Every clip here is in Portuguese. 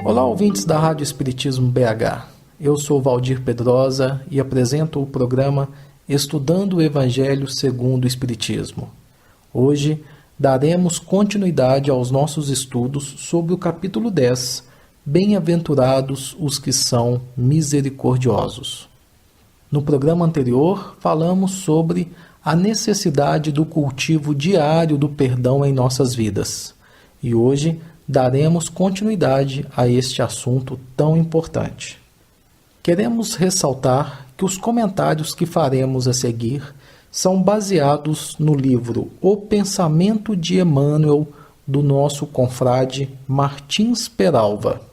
Olá, ouvintes da Rádio Espiritismo BH. Eu sou Valdir Pedrosa e apresento o programa Estudando o Evangelho segundo o Espiritismo. Hoje daremos continuidade aos nossos estudos sobre o capítulo 10, Bem-aventurados os que são misericordiosos. No programa anterior, falamos sobre a necessidade do cultivo diário do perdão em nossas vidas. E hoje daremos continuidade a este assunto tão importante. Queremos ressaltar que os comentários que faremos a seguir são baseados no livro O Pensamento de Emmanuel, do nosso confrade Martins Peralva,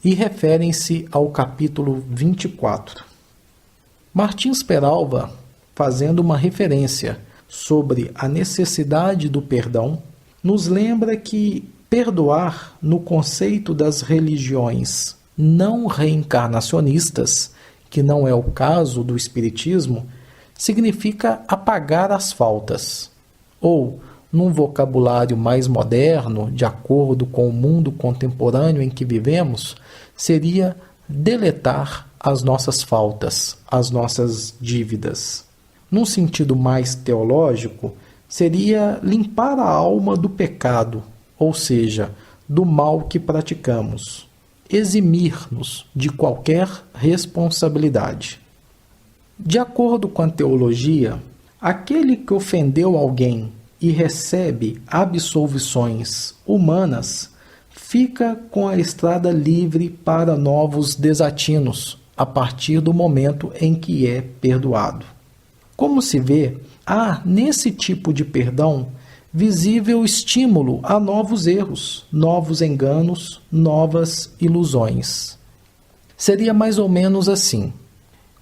e referem-se ao capítulo 24. Martins Peralva, fazendo uma referência sobre a necessidade do perdão, nos lembra que perdoar, no conceito das religiões não reencarnacionistas, que não é o caso do Espiritismo, significa apagar as faltas. Ou, num vocabulário mais moderno, de acordo com o mundo contemporâneo em que vivemos, seria deletar as nossas faltas, as nossas dívidas. Num sentido mais teológico, seria limpar a alma do pecado, ou seja, do mal que praticamos, eximir-nos de qualquer responsabilidade. De acordo com a teologia, aquele que ofendeu alguém e recebe absolvições humanas fica com a estrada livre para novos desatinos a partir do momento em que é perdoado. Como se vê, há nesse tipo de perdão visível estímulo a novos erros, novos enganos, novas ilusões. Seria mais ou menos assim: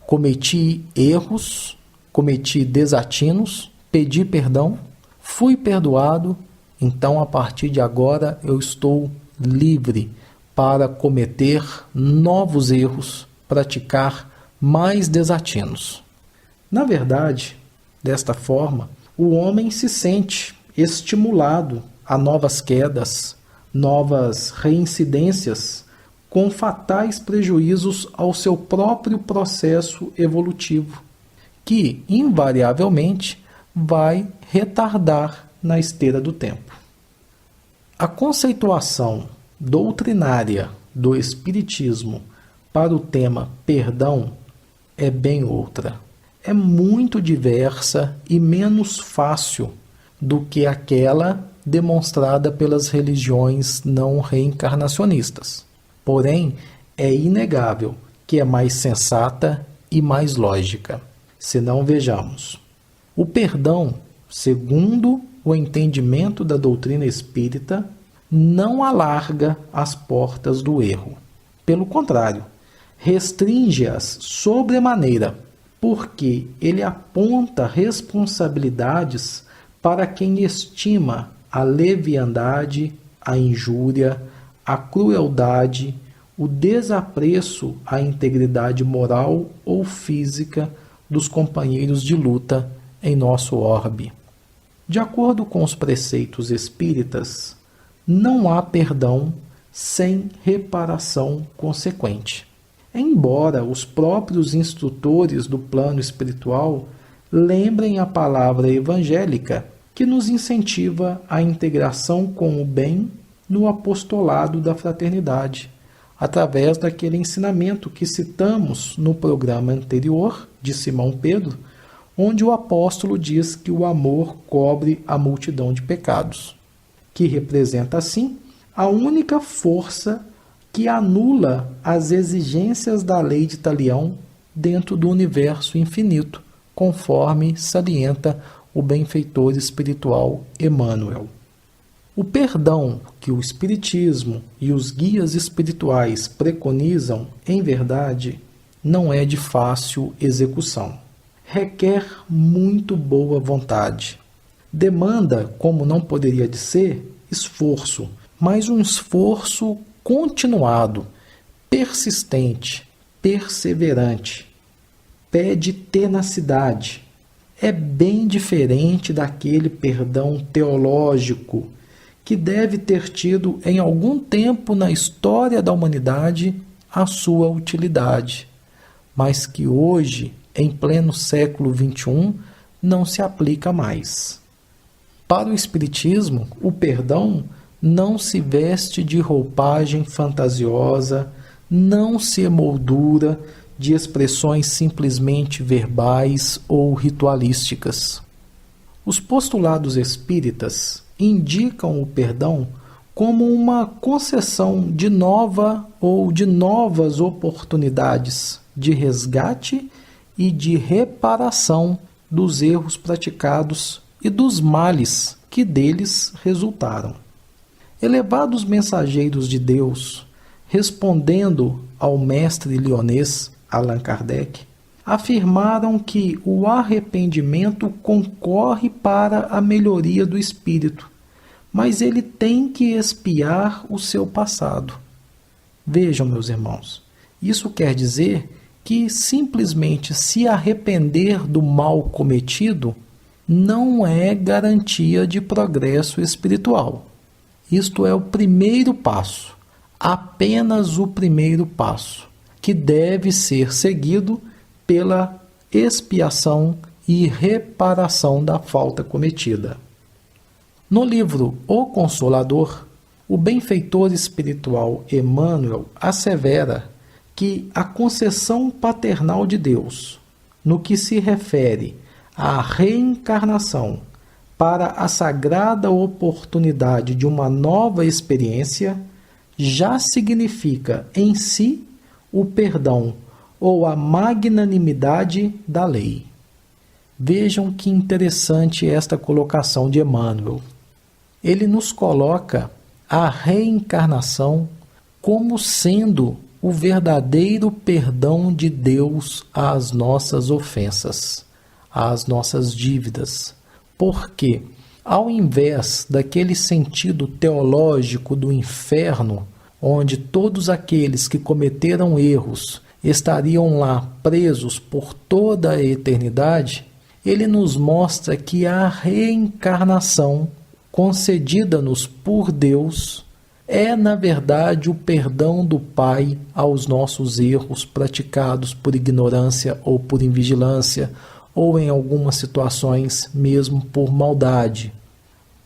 cometi erros, cometi desatinos, pedi perdão, fui perdoado, então a partir de agora eu estou livre para cometer novos erros, praticar mais desatinos. Na verdade, desta forma, o homem se sente estimulado a novas quedas, novas reincidências, com fatais prejuízos ao seu próprio processo evolutivo, que, invariavelmente, vai retardar na esteira do tempo. A conceituação doutrinária do Espiritismo para o tema perdão é bem outra. É muito diversa e menos fácil do que aquela demonstrada pelas religiões não reencarnacionistas. Porém, é inegável que é mais sensata e mais lógica. Se não, vejamos. O perdão, segundo o entendimento da doutrina espírita, não alarga as portas do erro. Pelo contrário, restringe-as sobremaneira, porque ele aponta responsabilidades para quem estima a leviandade, a injúria, a crueldade, o desapreço à integridade moral ou física dos companheiros de luta em nosso orbe. De acordo com os preceitos espíritas, não há perdão sem reparação consequente. Embora os próprios instrutores do plano espiritual lembrem a palavra evangélica que nos incentiva à integração com o bem no apostolado da fraternidade, através daquele ensinamento que citamos no programa anterior, de Simão Pedro, onde o apóstolo diz que o amor cobre a multidão de pecados, que representa, assim, a única força que anula as exigências da lei de Talião dentro do universo infinito, conforme salienta o benfeitor espiritual Emmanuel. O perdão que o Espiritismo e os guias espirituais preconizam, em verdade, não é de fácil execução. Requer muito boa vontade. Demanda, como não poderia de ser, esforço, mas um esforço continuado, persistente, perseverante, pede tenacidade. É bem diferente daquele perdão teológico que deve ter tido em algum tempo na história da humanidade a sua utilidade, mas que hoje, em pleno século XXI, não se aplica mais. Para o Espiritismo, o perdão não se veste de roupagem fantasiosa, não se emoldura de expressões simplesmente verbais ou ritualísticas. Os postulados espíritas indicam o perdão como uma concessão de nova ou de novas oportunidades de resgate e de reparação dos erros praticados e dos males que deles resultaram. Elevados mensageiros de Deus, respondendo ao mestre lyonês Allan Kardec, afirmaram que o arrependimento concorre para a melhoria do espírito, mas ele tem que expiar o seu passado. Vejam, meus irmãos, isso quer dizer que simplesmente se arrepender do mal cometido não é garantia de progresso espiritual. Isto é o primeiro passo, apenas o primeiro passo, que deve ser seguido pela expiação e reparação da falta cometida. No livro O Consolador, o benfeitor espiritual Emmanuel assevera que a concessão paternal de Deus, no que se refere à reencarnação para a sagrada oportunidade de uma nova experiência, já significa em si o perdão ou a magnanimidade da lei. Vejam que interessante esta colocação de Emmanuel. Ele nos coloca a reencarnação como sendo o verdadeiro perdão de Deus às nossas ofensas, às nossas dívidas. Porque, ao invés daquele sentido teológico do inferno, onde todos aqueles que cometeram erros estariam lá presos por toda a eternidade, ele nos mostra que a reencarnação concedida-nos por Deus é, na verdade, o perdão do Pai aos nossos erros praticados por ignorância ou por invigilância, ou em algumas situações mesmo por maldade.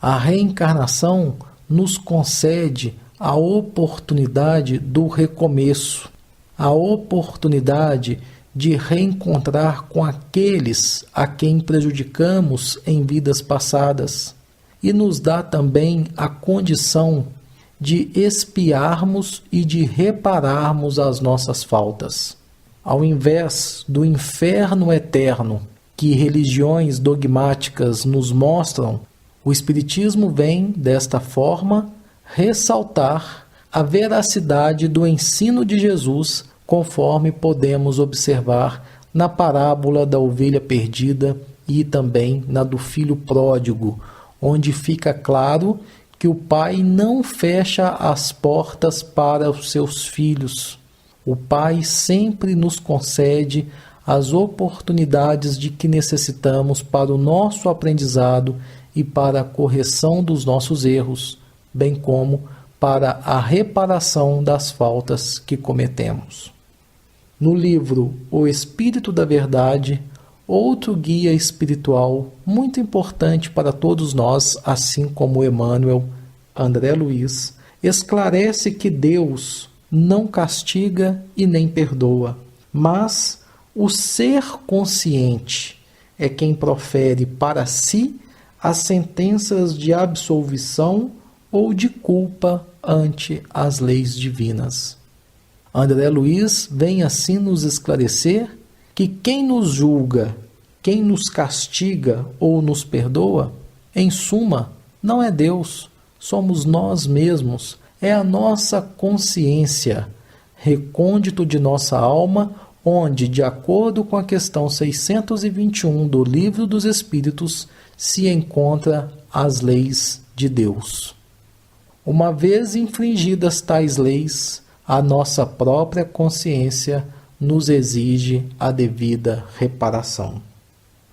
A reencarnação nos concede a oportunidade do recomeço, a oportunidade de reencontrar com aqueles a quem prejudicamos em vidas passadas, e nos dá também a condição de expiarmos e de repararmos as nossas faltas. Ao invés do inferno eterno que religiões dogmáticas nos mostram, o Espiritismo vem, desta forma, ressaltar a veracidade do ensino de Jesus, conforme podemos observar na parábola da ovelha perdida e também na do filho pródigo, onde fica claro que o pai não fecha as portas para os seus filhos. O Pai sempre nos concede as oportunidades de que necessitamos para o nosso aprendizado e para a correção dos nossos erros, bem como para a reparação das faltas que cometemos. No livro O Espírito da Verdade, outro guia espiritual muito importante para todos nós, assim como Emmanuel, André Luiz, esclarece que Deus não castiga e nem perdoa, mas o ser consciente é quem profere para si as sentenças de absolvição ou de culpa ante as leis divinas. André Luiz vem assim nos esclarecer que quem nos julga, quem nos castiga ou nos perdoa, em suma, não é Deus, somos nós mesmos, é a nossa consciência, recôndito de nossa alma, onde, de acordo com a questão 621 do Livro dos Espíritos, se encontra as leis de Deus. Uma vez infringidas tais leis, a nossa própria consciência nos exige a devida reparação.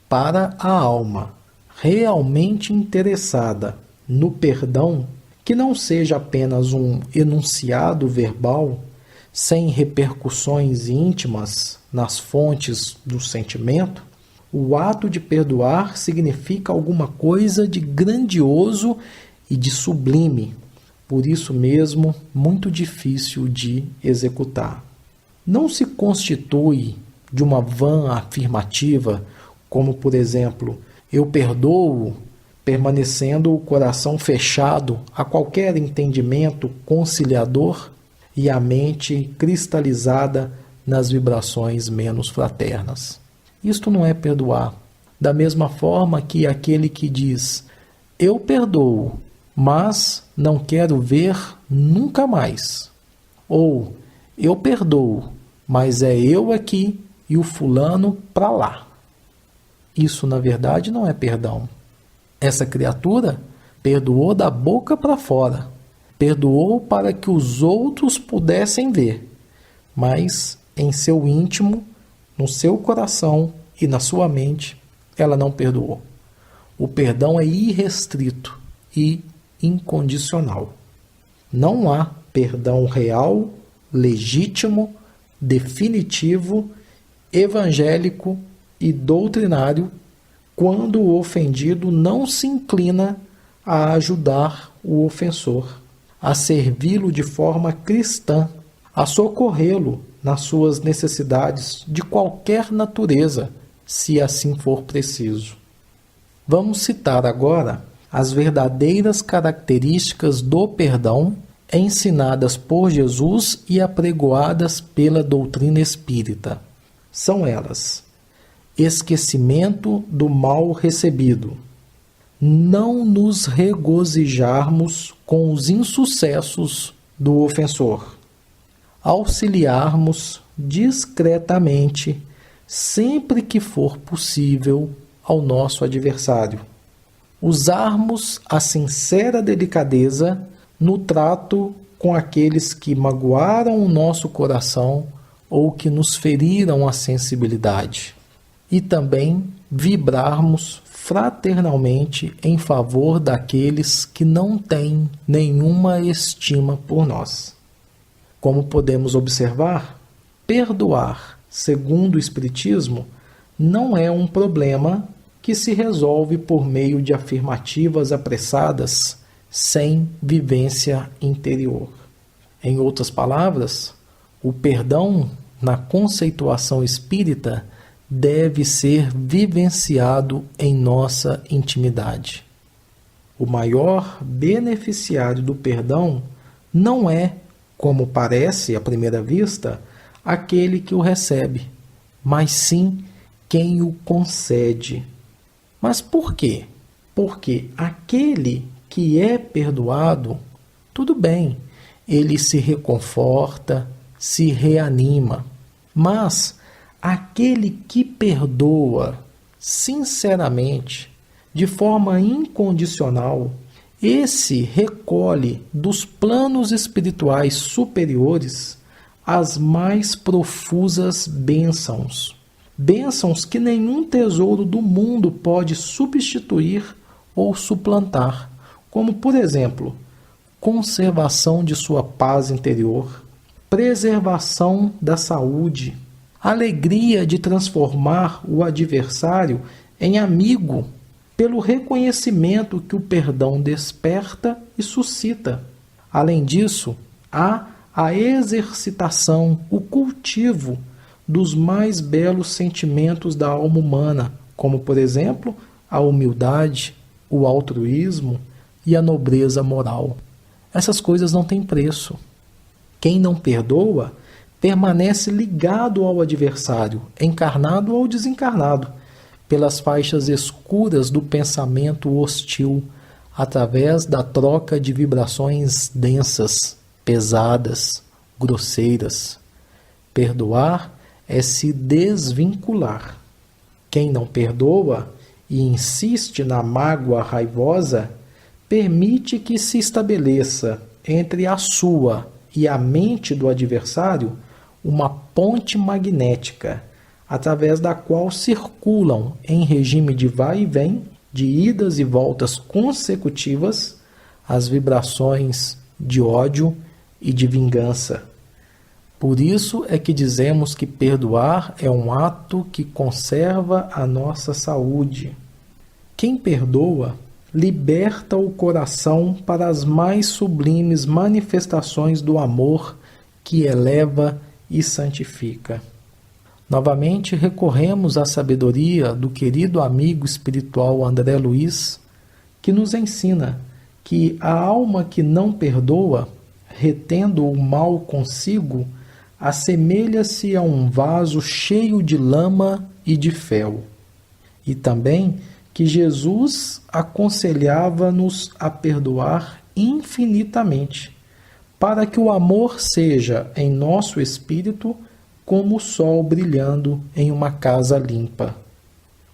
Para a alma realmente interessada no perdão, que não seja apenas um enunciado verbal, sem repercussões íntimas nas fontes do sentimento, o ato de perdoar significa alguma coisa de grandioso e de sublime, por isso mesmo muito difícil de executar. Não se constitui de uma vã afirmativa, como por exemplo, eu perdoo, permanecendo o coração fechado a qualquer entendimento conciliador e a mente cristalizada nas vibrações menos fraternas. Isto não é perdoar. Da mesma forma que aquele que diz, eu perdoo, mas não quero ver nunca mais. Ou, eu perdoo, mas é eu aqui e o fulano para lá. Isso, na verdade, não é perdão. Essa criatura perdoou da boca para fora. Perdoou para que os outros pudessem ver. Mas, em seu íntimo, no seu coração e na sua mente, ela não perdoou. O perdão é irrestrito e incondicional. Não há perdão real, legítimo, definitivo, evangélico e doutrinário quando o ofendido não se inclina a ajudar o ofensor, a servi-lo de forma cristã, a socorrê-lo nas suas necessidades de qualquer natureza, se assim for preciso. Vamos citar agora as verdadeiras características do perdão ensinadas por Jesus e apregoadas pela doutrina espírita. São elas: esquecimento do mal recebido, não nos regozijarmos com os insucessos do ofensor, auxiliarmos discretamente, sempre que for possível, ao nosso adversário, usarmos a sincera delicadeza no trato com aqueles que magoaram o nosso coração ou que nos feriram a sensibilidade, e também vibrarmos fraternalmente em favor daqueles que não têm nenhuma estima por nós. Como podemos observar, perdoar, segundo o Espiritismo, não é um problema que se resolve por meio de afirmativas apressadas, sem vivência interior. Em outras palavras, o perdão, na conceituação espírita, deve ser vivenciado em nossa intimidade. O maior beneficiário do perdão não é, como parece à primeira vista, aquele que o recebe, mas sim quem o concede. Mas por quê? Porque aquele que é perdoado, tudo bem, ele se reconforta, se reanima, mas aquele que perdoa sinceramente, de forma incondicional, esse recolhe dos planos espirituais superiores as mais profusas bênçãos. Bênçãos que nenhum tesouro do mundo pode substituir ou suplantar, como, por exemplo, conservação de sua paz interior, preservação da saúde, alegria de transformar o adversário em amigo, pelo reconhecimento que o perdão desperta e suscita. Além disso, há a exercitação, o cultivo dos mais belos sentimentos da alma humana, como, por exemplo, a humildade, o altruísmo e a nobreza moral. Essas coisas não têm preço. Quem não perdoa permanece ligado ao adversário, encarnado ou desencarnado, pelas faixas escuras do pensamento hostil, através da troca de vibrações densas, pesadas, grosseiras. Perdoar é se desvincular. Quem não perdoa e insiste na mágoa raivosa, permite que se estabeleça entre a sua e a mente do adversário uma ponte magnética, através da qual circulam em regime de vai e vem, de idas e voltas consecutivas, as vibrações de ódio e de vingança. Por isso é que dizemos que perdoar é um ato que conserva a nossa saúde. Quem perdoa liberta o coração para as mais sublimes manifestações do amor que eleva e santifica. Novamente recorremos à sabedoria do querido amigo espiritual André Luiz, que nos ensina que a alma que não perdoa, retendo o mal consigo, assemelha-se a um vaso cheio de lama e de fel. E também que Jesus aconselhava-nos a perdoar infinitamente, para que o amor seja em nosso espírito como o sol brilhando em uma casa limpa.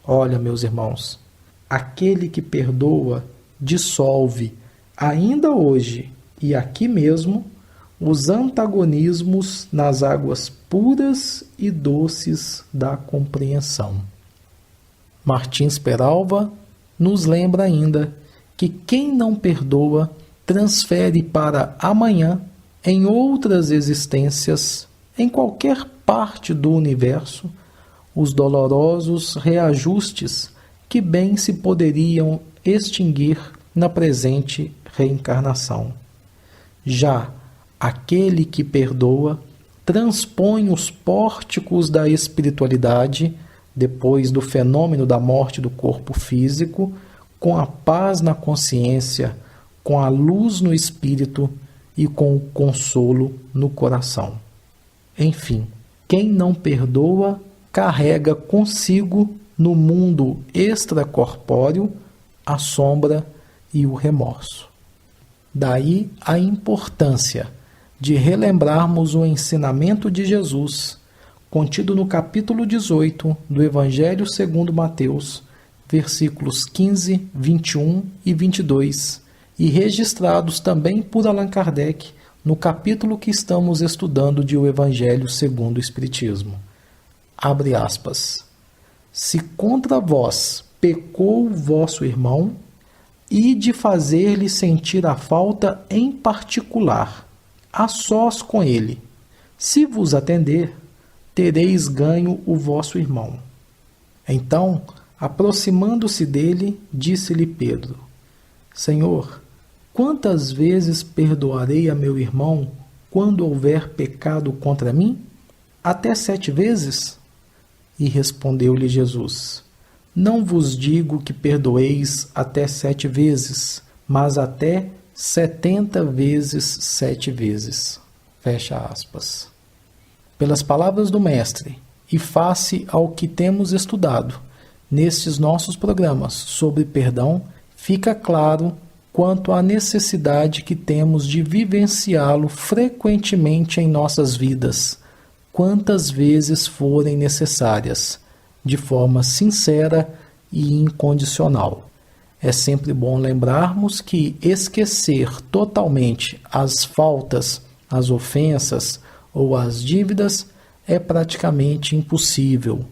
Olha, meus irmãos, aquele que perdoa dissolve, ainda hoje e aqui mesmo, os antagonismos nas águas puras e doces da compreensão. Martins Peralva nos lembra ainda que quem não perdoa transfere para amanhã, em outras existências, em qualquer parte do universo, os dolorosos reajustes que bem se poderiam extinguir na presente reencarnação. Já aquele que perdoa transpõe os pórticos da espiritualidade, depois do fenômeno da morte do corpo físico, com a paz na consciência, com a luz no espírito e com o consolo no coração. Enfim, quem não perdoa carrega consigo no mundo extracorpóreo a sombra e o remorso. Daí a importância de relembrarmos o ensinamento de Jesus, contido no capítulo 18 do Evangelho segundo Mateus, versículos 15, 21 e 22, e registrados também por Allan Kardec no capítulo que estamos estudando de O Evangelho segundo o Espiritismo. Abre aspas. Se contra vós pecou o vosso irmão, ide fazer-lhe sentir a falta em particular, a sós com ele. Se vos atender, tereis ganho o vosso irmão. Então, aproximando-se dele, disse-lhe Pedro: Senhor, quantas vezes perdoarei a meu irmão quando houver pecado contra mim? Até 7 vezes? E respondeu-lhe Jesus: Não vos digo que perdoeis até 7 vezes, mas até 70 vezes 7 vezes. Fecha aspas. Pelas palavras do Mestre, e face ao que temos estudado nestes nossos programas sobre perdão, fica claro quanto à necessidade que temos de vivenciá-lo frequentemente em nossas vidas, quantas vezes forem necessárias, de forma sincera e incondicional. É sempre bom lembrarmos que esquecer totalmente as faltas, as ofensas ou as dívidas é praticamente impossível.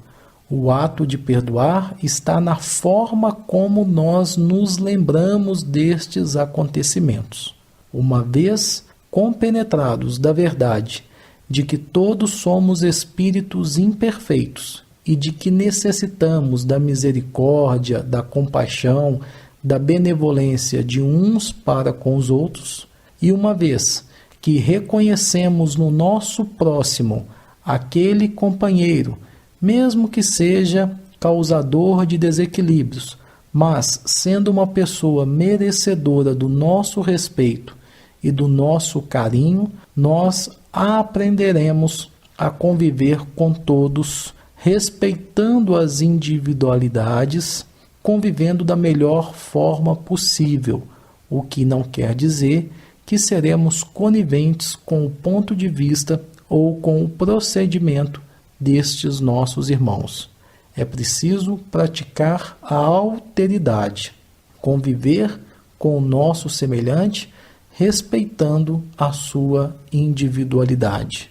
O ato de perdoar está na forma como nós nos lembramos destes acontecimentos. Uma vez compenetrados da verdade de que todos somos espíritos imperfeitos e de que necessitamos da misericórdia, da compaixão, da benevolência de uns para com os outros, e uma vez que reconhecemos no nosso próximo aquele companheiro, mesmo que seja causador de desequilíbrios, mas sendo uma pessoa merecedora do nosso respeito e do nosso carinho, nós aprenderemos a conviver com todos, respeitando as individualidades, convivendo da melhor forma possível, o que não quer dizer que seremos coniventes com o ponto de vista ou com o procedimento destes nossos irmãos. É preciso praticar a alteridade, conviver com o nosso semelhante, respeitando a sua individualidade.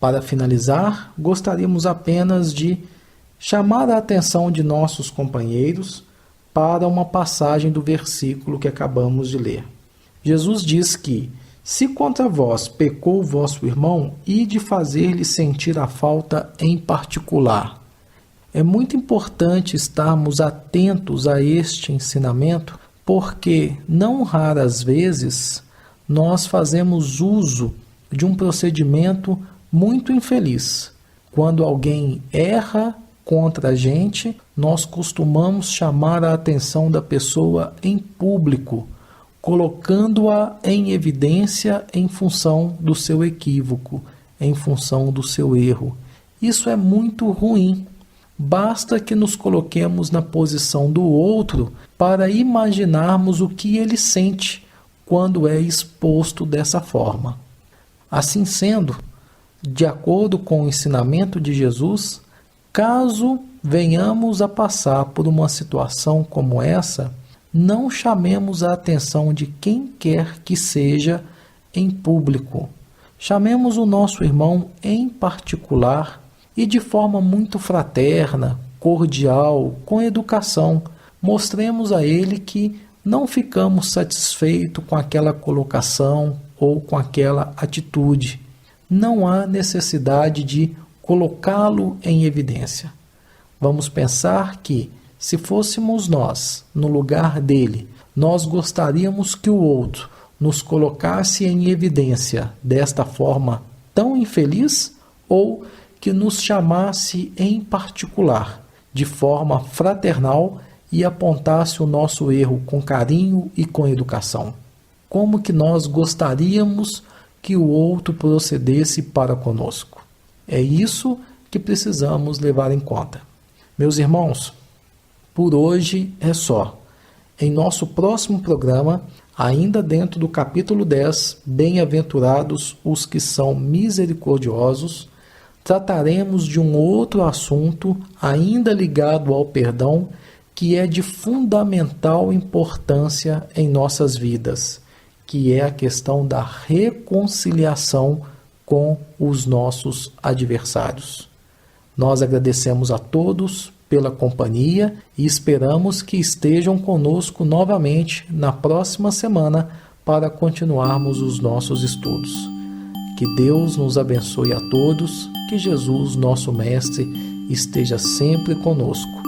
Para finalizar, gostaríamos apenas de chamar a atenção de nossos companheiros para uma passagem do versículo que acabamos de ler. Jesus diz que, se contra vós pecou o vosso irmão, ide fazer-lhe sentir a falta em particular. É muito importante estarmos atentos a este ensinamento, porque não raras vezes nós fazemos uso de um procedimento muito infeliz. Quando alguém erra contra a gente, nós costumamos chamar a atenção da pessoa em público, colocando-a em evidência em função do seu equívoco, em função do seu erro. Isso é muito ruim. Basta que nos coloquemos na posição do outro para imaginarmos o que ele sente quando é exposto dessa forma. Assim sendo, de acordo com o ensinamento de Jesus, caso venhamos a passar por uma situação como essa, não chamemos a atenção de quem quer que seja em público. Chamemos o nosso irmão em particular e de forma muito fraterna, cordial, com educação, mostremos a ele que não ficamos satisfeitos com aquela colocação ou com aquela atitude. Não há necessidade de colocá-lo em evidência. Vamos pensar que, se fôssemos nós no lugar dele, nós gostaríamos que o outro nos colocasse em evidência desta forma tão infeliz, ou que nos chamasse em particular, de forma fraternal, e apontasse o nosso erro com carinho e com educação. Como que nós gostaríamos que o outro procedesse para conosco? É isso que precisamos levar em conta. Meus irmãos, por hoje é só. Em nosso próximo programa, ainda dentro do capítulo 10, Bem-aventurados os que são misericordiosos, trataremos de um outro assunto ainda ligado ao perdão, que é de fundamental importância em nossas vidas, que é a questão da reconciliação com os nossos adversários. Nós agradecemos a todos pela companhia e esperamos que estejam conosco novamente na próxima semana para continuarmos os nossos estudos. Que Deus nos abençoe a todos, que Jesus, nosso Mestre, esteja sempre conosco.